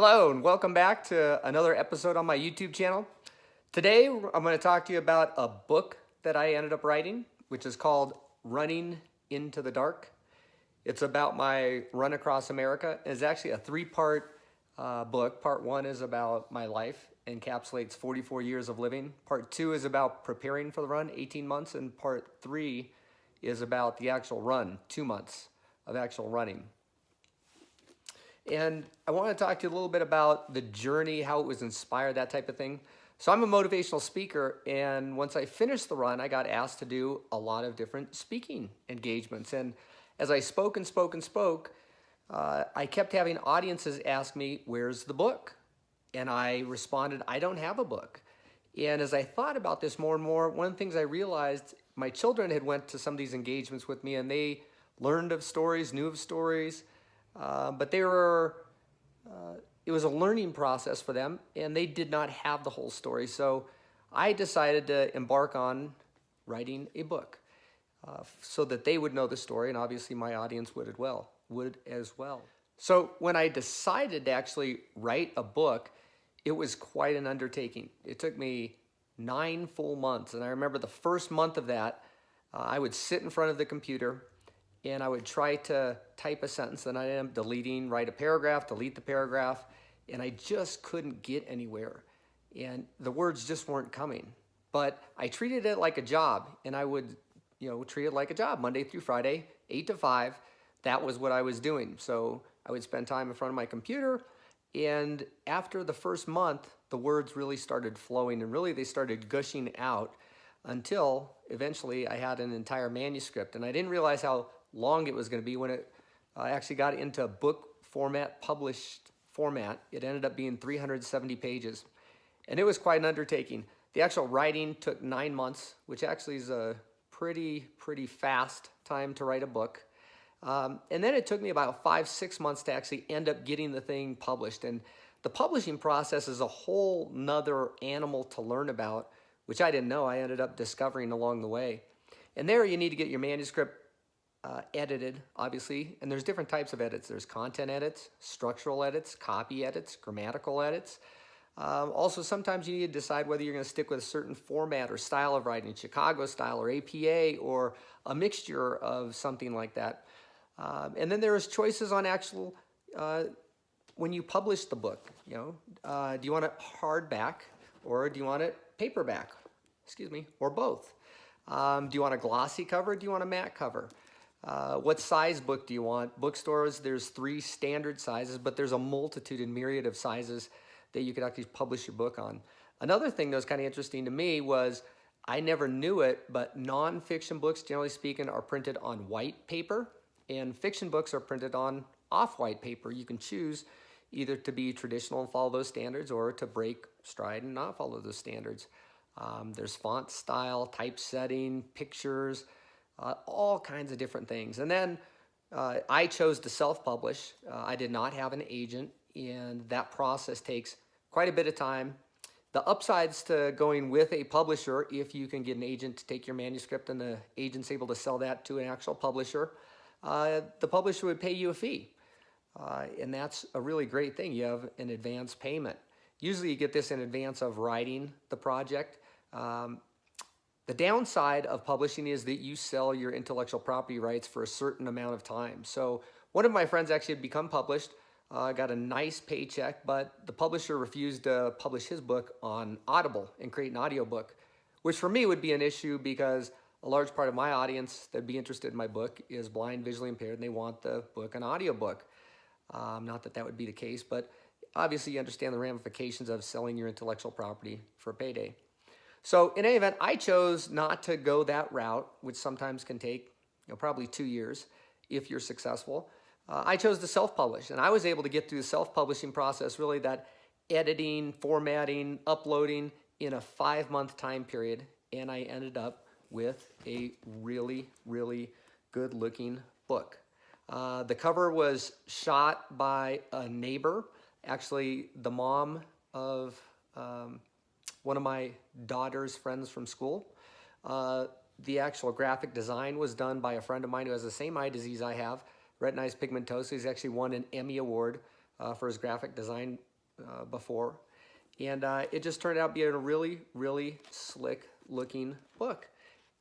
Hello and welcome back to another episode on my YouTube channel. Today I'm going to talk to you about a book that I ended up writing, which is called Running into the Dark. It's about my run across America. It's actually a three-part book. Part one is about my life, encapsulates 44 years of living. Part two is about preparing for the run, 18 months, and part three is about the actual run, 2 months of actual running. And I want to talk to you a little bit about the journey, how it was inspired, that type of thing. So I'm a motivational speaker, and once I finished the run, I got asked to do a lot of different speaking engagements. And as I spoke and spoke and spoke, I kept having audiences ask me, "Where's the book?" And I responded, "I don't have a book." And as I thought about this more and more, one of the things I realized, my children had went to some of these engagements with me, and they learned of stories, knew of stories, but they were, it was a learning process for them, and they did not have the whole story. So I decided to embark on writing a book so that they would know the story, and obviously my audience would as well. So when I decided to actually write a book, it was quite an undertaking. It took me 9 full months, and I remember the first month of that, I would sit in front of the computer and I would try to type a sentence, and I'd end up deleting, write a paragraph, delete the paragraph, and I just couldn't get anywhere. And the words just weren't coming. But I treated it like a job, and I would, treat it like a job, Monday through Friday, 8 to 5. That was what I was doing. So I would spend time in front of my computer, and after the first month, the words really started flowing, and really they started gushing out until eventually I had an entire manuscript. And I didn't realize how long it was going to be when it actually got into book format, published format. It ended up being 370 pages, and it was quite an undertaking. The actual writing took 9 months, which actually is a pretty fast time to write a book. And then it took me about 5-6 months to actually end up getting the thing published. And the publishing process is a whole nother animal to learn about, which I didn't know. I ended up discovering along the way. And there you need to get your manuscript edited, obviously, and there's different types of edits. There's content edits, structural edits, copy edits, grammatical edits. Also, sometimes you need to decide whether you're going to stick with a certain format or style of writing, Chicago style or APA, or a mixture of something like that. And then there's choices on actual, when you publish the book, do you want it hardback or do you want it paperback? Or both. Do you want a glossy cover or do you want a matte cover? What size book do you want? Bookstores, there's 3 standard sizes, but there's a multitude and myriad of sizes that you could actually publish your book on. Another thing that was kind of interesting to me was, I never knew it, but nonfiction books, generally speaking, are printed on white paper, and fiction books are printed on off-white paper. You can choose either to be traditional and follow those standards, or to break stride and not follow those standards. There's font style, typesetting, pictures, all kinds of different things. And then I chose to self-publish. I did not have an agent, and that process takes quite a bit of time. The upsides to going with a publisher, if you can get an agent to take your manuscript and the agent's able to sell that to an actual publisher, the publisher would pay you a fee. And that's a really great thing. You have an advance payment. Usually you get this in advance of writing the project. The downside of publishing is that you sell your intellectual property rights for a certain amount of time. So one of my friends actually had become published, got a nice paycheck, but the publisher refused to publish his book on Audible and create an audiobook, which for me would be an issue because a large part of my audience that'd be interested in my book is blind, visually impaired, and they want the book an audiobook. Not that that would be the case, but obviously you understand the ramifications of selling your intellectual property for a payday. So in any event, I chose not to go that route, which sometimes can take probably 2 years if you're successful. I chose to self-publish, and I was able to get through the self-publishing process, really that editing, formatting, uploading, in a 5-month time period, and I ended up with a really good-looking book. The cover was shot by a neighbor, actually the mom of one of my daughter's friends from school. The actual graphic design was done by a friend of mine who has the same eye disease I have, retinitis pigmentosa. He's actually won an Emmy Award for his graphic design before. And it just turned out being a really, really slick looking book.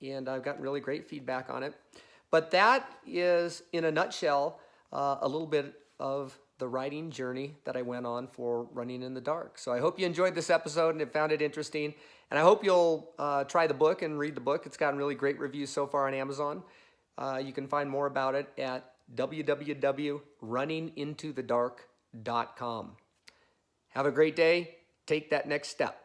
And I've gotten really great feedback on it. But that is, in a nutshell, a little bit of the writing journey that I went on for Running in the Dark. So I hope you enjoyed this episode and found it interesting. And I hope you'll try the book and read the book. It's gotten really great reviews so far on Amazon. You can find more about it at www.runningintothedark.com. Have a great day. Take that next step.